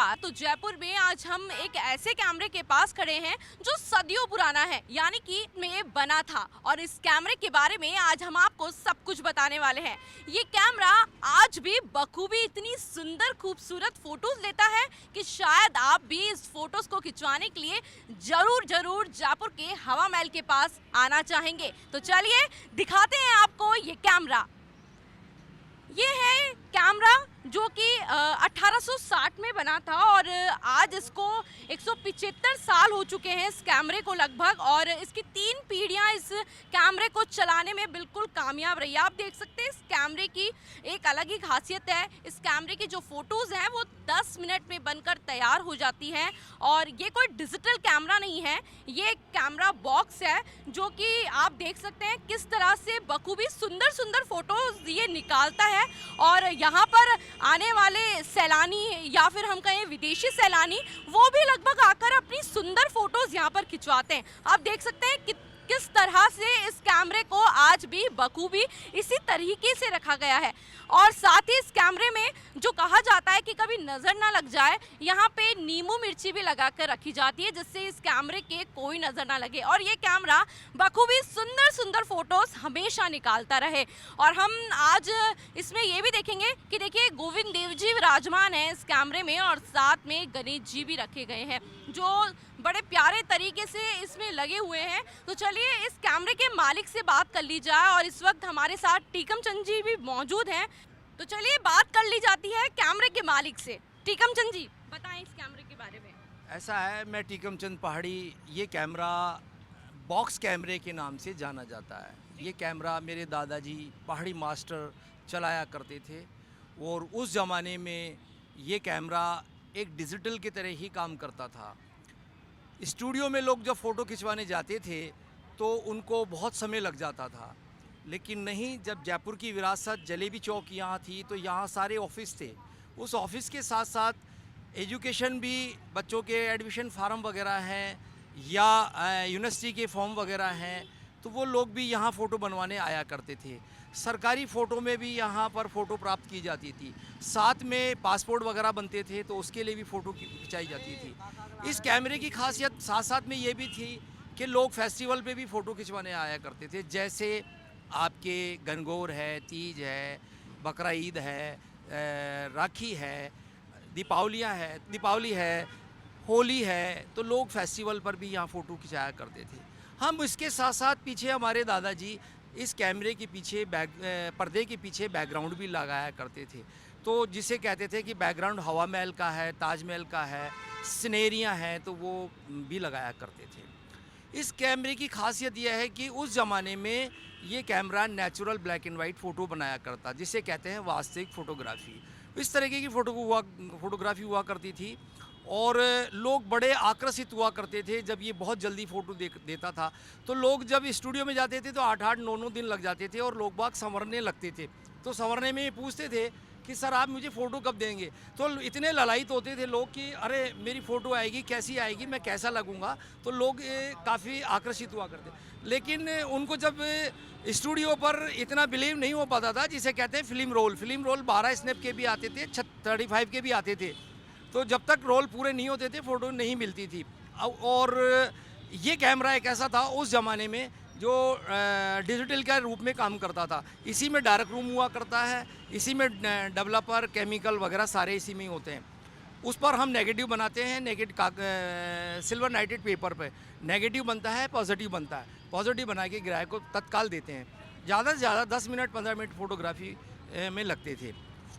पास। तो जयपुर में आज हम एक ऐसे कैमरे के पास खड़े हैं जो सदियों पुराना है, यानी कि में बना था, और इस कैमरे के बारे में आज हम आपको सब कुछ बताने वाले हैं। ये कैमरा आज भी बखूबी इतनी सुंदर खूबसूरत फोटोज लेता है कि शायद आप भी इस फोटोज को खिंचवाने के लिए जरूर जरूर जयपुर के हवा महल के पास आना चाहेंगे। तो चलिए दिखाते हैं आपको ये कैमरा। ये है कैमरा जो कि 1860 में बना था और आज इसको 175 साल हो चुके हैं इस कैमरे को लगभग, और इसकी 3 पीढ़ियां इस कैमरे को चलाने में बिल्कुल कामयाब रही। आप देख सकते हैं इस कैमरे की एक अलग ही खासियत है। इस कैमरे की जो फोटोज़ हैं वो 10 मिनट में बनकर तैयार हो जाती हैं, और ये कोई डिजिटल कैमरा नहीं है, ये एक कैमरा बॉक्स है जो कि आप देख सकते हैं किस तरह से बखूबी सुंदर सुंदर फोटोज़ ये निकालता है। और यहाँ पर आने वाले सैलानी या फिर हम कहें विदेशी सैलानी, वो भी लगभग आकर अपनी सुंदर फोटोज यहाँ पर खिंचवाते हैं। आप देख सकते हैं कि किस तरह से इस कैमरे को आज भी बखूबी इसी तरीके से रखा गया है। और साथ ही इस कैमरे में जो कहा जाता है कि कभी नज़र ना लग जाए, यहाँ पे नींबू मिर्ची भी लगा कर रखी जाती है जिससे इस कैमरे के कोई नज़र ना लगे, और ये कैमरा बखूबी सुंदर सुंदर फोटोज हमेशा निकालता रहे। और हम आज इसमें ये भी देखेंगे कि देखिए गोविंद देव जी विराजमान हैं इस कैमरे में, और साथ में गणेश जी भी रखे गए हैं जो बड़े प्यारे तरीके से इसमें लगे हुए हैं। तो चलिए इस कैमरे के मालिक से बात कर ली जाए, और इस वक्त हमारे साथ टीकम चंद जी भी मौजूद हैं। तो चलिए बात कर ली जाती है कैमरे के मालिक से। टीकम चंद जी बताएं इस कैमरे के बारे में। ऐसा है, मैं टीकम चंद पहाड़ी, ये कैमरा बॉक्स कैमरे के नाम से जाना जाता है। ये कैमरा मेरे दादाजी पहाड़ी मास्टर चलाया करते थे, और उस ज़माने में ये कैमरा एक डिजिटल की तरह ही काम करता था। स्टूडियो में लोग जब फ़ोटो खिंचवाने जाते थे तो उनको बहुत समय लग जाता था, लेकिन नहीं, जब जयपुर की विरासत जलेबी चौक यहाँ थी तो यहाँ सारे ऑफिस थे। उस ऑफिस के साथ साथ एजुकेशन भी, बच्चों के एडमिशन फार्म वगैरह हैं या यूनिवर्सिटी के फॉर्म वगैरह हैं, तो वो लोग भी यहाँ फ़ोटो बनवाने आया करते थे। सरकारी फ़ोटो में भी यहाँ पर फ़ोटो प्राप्त की जाती थी, साथ में पासपोर्ट वगैरह बनते थे तो उसके लिए भी फ़ोटो खिंचाई जाती थी। इस कैमरे की खासियत साथ साथ में ये भी थी कि लोग फेस्टिवल पे भी फ़ोटो खिंचवाने आया करते थे, जैसे आपके गणगौर है, तीज है, बकरा ईद है, राखी है, दीपावली है, होली है, तो लोग फेस्टिवल पर भी यहाँ फ़ोटो खिंचाया करते थे। हम इसके साथ साथ पीछे हमारे दादाजी इस कैमरे के पीछे पर्दे के पीछे बैकग्राउंड भी लगाया करते थे, तो जिसे कहते थे कि बैकग्राउंड हवा महल का है, ताजमहल का है, सिनेरियाँ हैं, तो वो भी लगाया करते थे। इस कैमरे की खासियत यह है कि उस ज़माने में ये camera natural black and white photo बनाया करता, जिसे कहते हैं वास्तविक फ़ोटोग्राफी। इस तरीके की फ़ोटोग्राफी हुआ करती थी, और लोग बड़े आकर्षित हुआ करते थे जब ये बहुत जल्दी फ़ोटो देता था। तो लोग जब स्टूडियो में जाते थे तो 8-8, 9-9 दिन लग जाते थे, और लोग बाग संवरने लगते थे। तो संवरने में ये पूछते थे कि सर आप मुझे फ़ोटो कब देंगे। तो इतने ललायित होते थे लोग कि अरे मेरी फ़ोटो आएगी, कैसी आएगी, मैं कैसा लगूंगा। तो लोग काफ़ी आकर्षित हुआ करते, लेकिन उनको जब स्टूडियो पर इतना बिलीव नहीं हो पाता था, जिसे कहते हैं फिल्म रोल 12 स्नैप के भी आते थे, 35 के भी आते थे। तो जब तक रोल पूरे नहीं होते थे फ़ोटो नहीं मिलती थी। और ये कैमरा एक ऐसा था उस ज़माने में जो डिजिटल का रूप में काम करता था। इसी में डार्क रूम हुआ करता है, इसी में डेवलपर, केमिकल वगैरह सारे इसी में ही होते हैं। उस पर हम नेगेटिव बनाते हैं, सिल्वर नाइटेड पेपर पे नेगेटिव बनता है, पॉजिटिव बनता है। पॉजिटिव बना के ग्राहक को तत्काल देते हैं। ज़्यादा से ज़्यादा 10 मिनट 15 मिनट फ़ोटोग्राफी में लगते थे।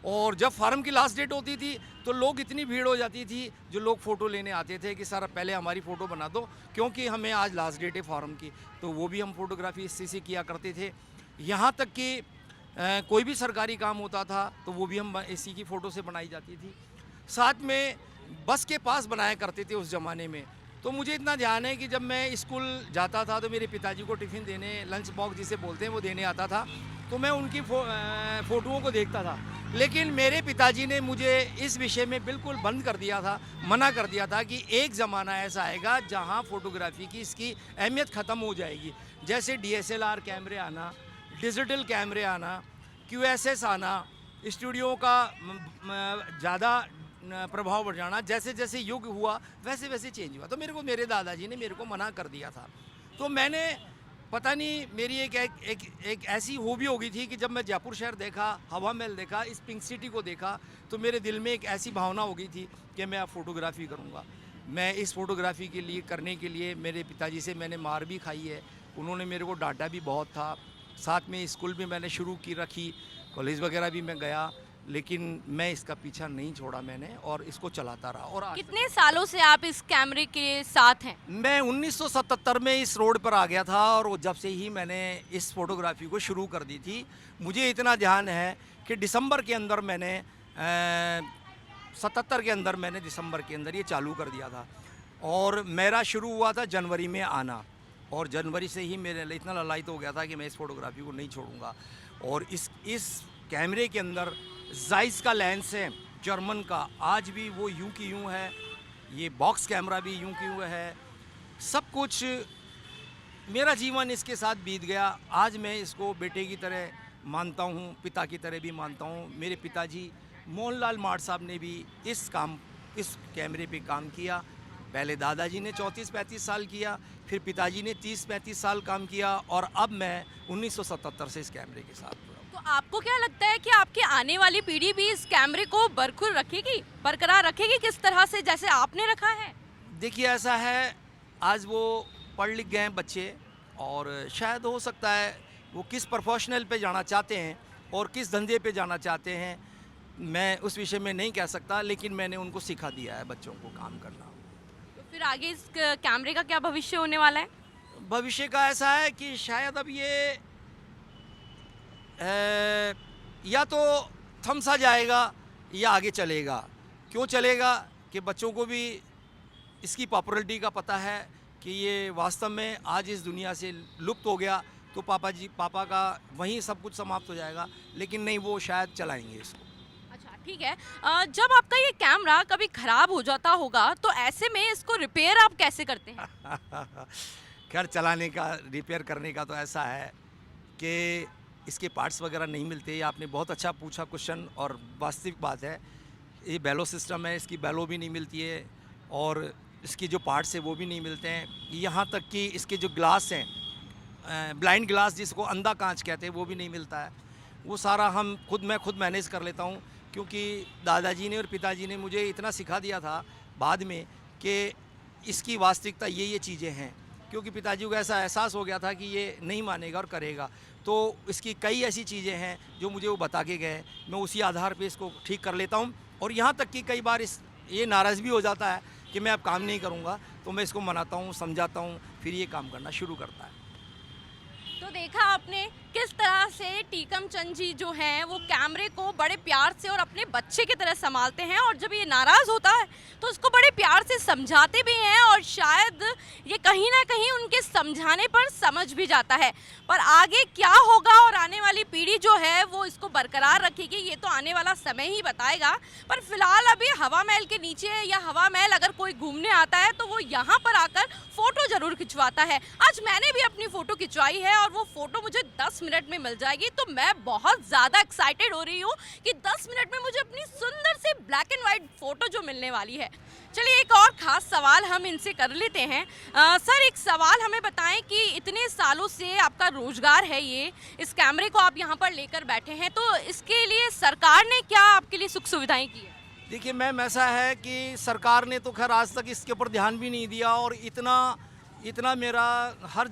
और जब फार्म की लास्ट डेट होती थी तो लोग इतनी भीड़ हो जाती थी, जो लोग फ़ोटो लेने आते थे कि सर पहले हमारी फ़ोटो बना दो, क्योंकि हमें आज लास्ट डेट है फार्म की। तो वो भी हम फ़ोटोग्राफी इसी से किया करते थे। यहाँ तक कि कोई भी सरकारी काम होता था तो वो भी हम इसी की फ़ोटो से बनाई जाती थी। साथ में बस के पास बनाया करते थे उस ज़माने में। तो मुझे इतना ध्यान है कि जब मैं स्कूल जाता था तो मेरे पिताजी को टिफ़िन देने, लंच बॉक्स जिसे बोलते हैं, वो देने आता था, तो मैं उनकी फ़ोटोओं को देखता था। लेकिन मेरे पिताजी ने मुझे इस विषय में बिल्कुल बंद कर दिया था, मना कर दिया था कि एक ज़माना ऐसा आएगा जहां फ़ोटोग्राफी की इसकी अहमियत ख़त्म हो जाएगी। जैसे DSLR कैमरे आना, डिजिटल कैमरे आना, QSS आना, स्टूडियो का ज़्यादा प्रभाव बढ़ जाना, जैसे जैसे युग हुआ वैसे वैसे चेंज हुआ। तो मेरे को मेरे दादाजी ने मेरे को मना कर दिया था। तो मैंने पता नहीं मेरी एक ऐसी हॉबी हो गई थी कि जब मैं जयपुर शहर देखा, हवा महल देखा, इस पिंक सिटी को देखा, तो मेरे दिल में एक ऐसी भावना हो गई थी कि मैं अब फोटोग्राफी करूँगा। मैं इस फोटोग्राफी के लिए करने के लिए मेरे पिताजी से मैंने मार भी खाई है, उन्होंने मेरे को डांटा भी बहुत था। साथ में स्कूल भी मैंने शुरू की रखी, कॉलेज वगैरह भी मैं गया, लेकिन मैं इसका पीछा नहीं छोड़ा मैंने और इसको चलाता रहा। और आज कितने सालों से आप इस कैमरे के साथ हैं? मैं 1977 में इस रोड पर आ गया था और वो जब से ही मैंने इस फोटोग्राफी को शुरू कर दी थी। मुझे इतना ध्यान है कि दिसंबर के अंदर मैंने 77 के अंदर मैंने दिसंबर के अंदर ये चालू कर दिया था और मेरा शुरू हुआ था जनवरी में आना, और जनवरी से ही मेरे लिए इतना ललायत हो गया था कि मैं इस फोटोग्राफी को नहीं छोड़ूंगा। और इस कैमरे के अंदर जाइस का लेंस है, जर्मन का, आज भी वो यूं की यूं है। ये बॉक्स कैमरा भी यूं की यूं है। सब कुछ मेरा जीवन इसके साथ बीत गया। आज मैं इसको बेटे की तरह मानता हूँ, पिता की तरह भी मानता हूँ। मेरे पिताजी मोहनलाल माठ साहब ने भी इस कैमरे पे काम किया। पहले दादाजी ने 34-35 साल किया, फिर पिताजी ने 30-35 साल काम किया, और अब मैं 1977 से इस कैमरे के साथ जुड़ा। तो आपको क्या लगता है कि आपकी आने वाली पीढ़ी भी इस कैमरे को बरकरार रखेगी किस तरह से जैसे आपने रखा है? देखिए ऐसा है, आज वो पढ़ लिख गए हैं बच्चे, और शायद हो सकता है वो किस प्रोफेशनल पे जाना चाहते हैं और किस धंधे पे जाना चाहते हैं, मैं उस विषय में नहीं कह सकता, लेकिन मैंने उनको सिखा दिया है बच्चों को काम करना। तो फिर आगे इस कैमरे का क्या भविष्य होने वाला है? भविष्य का ऐसा है कि शायद अब ये या तो थम सा जाएगा या आगे चलेगा। क्यों चलेगा कि बच्चों को भी इसकी पॉपुलैरिटी का पता है कि ये वास्तव में आज इस दुनिया से लुप्त हो गया, तो पापा का वहीं सब कुछ समाप्त हो जाएगा, लेकिन नहीं, वो शायद चलाएंगे इसको। अच्छा ठीक है। जब आपका ये कैमरा कभी खराब हो जाता होगा तो ऐसे में इसको रिपेयर आप कैसे करते हैं? खैर, चलाने का, रिपेयर करने का तो ऐसा है कि इसके पार्ट्स वगैरह नहीं मिलते। ये आपने बहुत अच्छा पूछा क्वेश्चन, और वास्तविक बात है। ये बेलो सिस्टम है, इसकी बेलो भी नहीं मिलती है, और इसके जो पार्ट्स हैं वो भी नहीं मिलते हैं। यहाँ तक कि इसके जो ग्लास हैं, ब्लाइंड ग्लास जिसको अंधा कांच कहते हैं, वो भी नहीं मिलता है। वो सारा मैं खुद मैनेज कर लेता हूँ, क्योंकि दादाजी ने और पिताजी ने मुझे इतना सिखा दिया था बाद में कि इसकी वास्तविकता ये चीज़ें हैं। क्योंकि पिताजी को ऐसा एहसास हो गया था कि ये नहीं मानेगा और करेगा, तो इसकी कई ऐसी चीज़ें हैं जो मुझे वो बता के गए, मैं उसी आधार पे इसको ठीक कर लेता हूँ। और यहाँ तक कि कई बार ये नाराज़ भी हो जाता है कि मैं अब काम नहीं करूँगा, तो मैं इसको मनाता हूँ, समझाता हूँ, फिर ये काम करना शुरू करता है। तो देखा आपने किस तरह से टीकम चंद जी जो हैं वो कैमरे को बड़े प्यार से और अपने बच्चे की तरह संभालते हैं, और जब ये नाराज़ होता है तो उसको बड़े प्यार से समझाते भी हैं, और शायद ये कहीं ना कहीं उनके समझाने पर समझ भी जाता है। पर आगे क्या होगा और आने वाली पीढ़ी जो है वो इसको बरकरार रखेगी, ये तो आने वाला समय ही बताएगा। पर फिलहाल अभी हवा महल के नीचे, या हवा महल अगर कोई घूमने आता है तो वो यहाँ पर आकर फ़ोटो ज़रूर खिंचवाता है। आज मैंने भी अपनी फ़ोटो खिंचवाई है, और वो फ़ोटो मुझे 10 मिनट में मिल जाएगी, तो मैं बहुत ज़्यादा एक्साइटेड हो रही हूँ कि 10 मिनट में मुझे अपनी सुंदर सी ब्लैक एंड वाइट फ़ोटो जो मिलने वाली है। चलिए एक और ख़ास सवाल हम इनसे कर लेते हैं। सर, एक सवाल हमें बताएं कि इतने सालों से आपका रोज़गार है ये, इस कैमरे को आप यहाँ पर लेकर बैठे हैं, तो इसके लिए सरकार ने क्या आपके लिए सुख सुविधाएँ की है? देखिए मैम, ऐसा है कि सरकार ने तो खैर आज तक इसके ऊपर ध्यान भी नहीं दिया, और इतना मेरा हर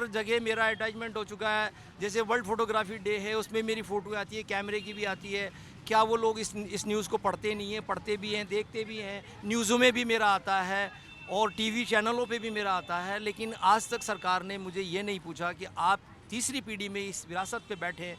जगह मेरा अटैचमेंट हो चुका है। जैसे वर्ल्ड फोटोग्राफी डे है, उसमें मेरी फ़ोटो आती है, कैमरे की भी आती है। क्या वो लोग इस न्यूज़ को पढ़ते नहीं हैं? पढ़ते भी हैं, देखते भी हैं, न्यूज़ों में भी मेरा आता है, और टीवी चैनलों पे भी मेरा आता है। लेकिन आज तक सरकार ने मुझे ये नहीं पूछा कि आप तीसरी पीढ़ी में इस विरासत पे बैठे,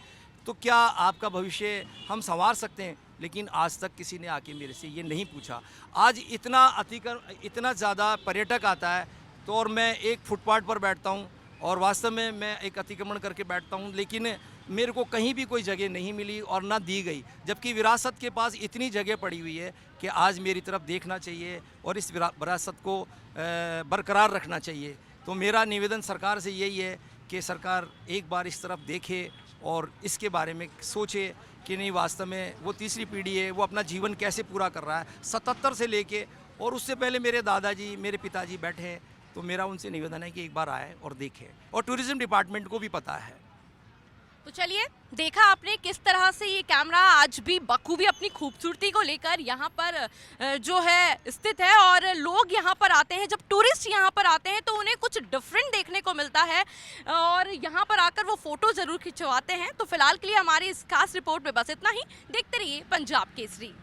तो क्या आपका भविष्य हम संवार सकते हैं? लेकिन आज तक किसी ने आके मेरे से ये नहीं पूछा। आज इतना ज़्यादा पर्यटक आता है, तो और मैं एक फुटपाथ पर बैठता हूँ, और वास्तव में मैं एक अतिक्रमण करके बैठता हूँ, लेकिन मेरे को कहीं भी कोई जगह नहीं मिली और ना दी गई। जबकि विरासत के पास इतनी जगह पड़ी हुई है कि आज मेरी तरफ देखना चाहिए और इस विरासत को बरकरार रखना चाहिए। तो मेरा निवेदन सरकार से यही है कि सरकार एक बार इस तरफ देखे और इसके बारे में सोचे कि नहीं वास्तव में वो तीसरी पीढ़ी है, वो अपना जीवन कैसे पूरा कर रहा है 77 से लेके, और उससे पहले मेरे दादाजी मेरे पिताजी बैठे हैं। तो मेरा उनसे निवेदन है कि एक बार आए और देखें, और टूरिज्म डिपार्टमेंट को भी पता है। तो चलिए, देखा आपने किस तरह से ये कैमरा आज भी बखूबी अपनी खूबसूरती को लेकर यहाँ पर जो है स्थित है, और लोग यहाँ पर आते हैं, जब टूरिस्ट यहाँ पर आते हैं तो उन्हें कुछ डिफरेंट देखने को मिलता है और यहाँ पर आकर वो फोटो ज़रूर खिंचवाते हैं। तो फिलहाल के लिए हमारी इस खास रिपोर्ट में बस इतना ही। देखते रहिए पंजाब केसरी।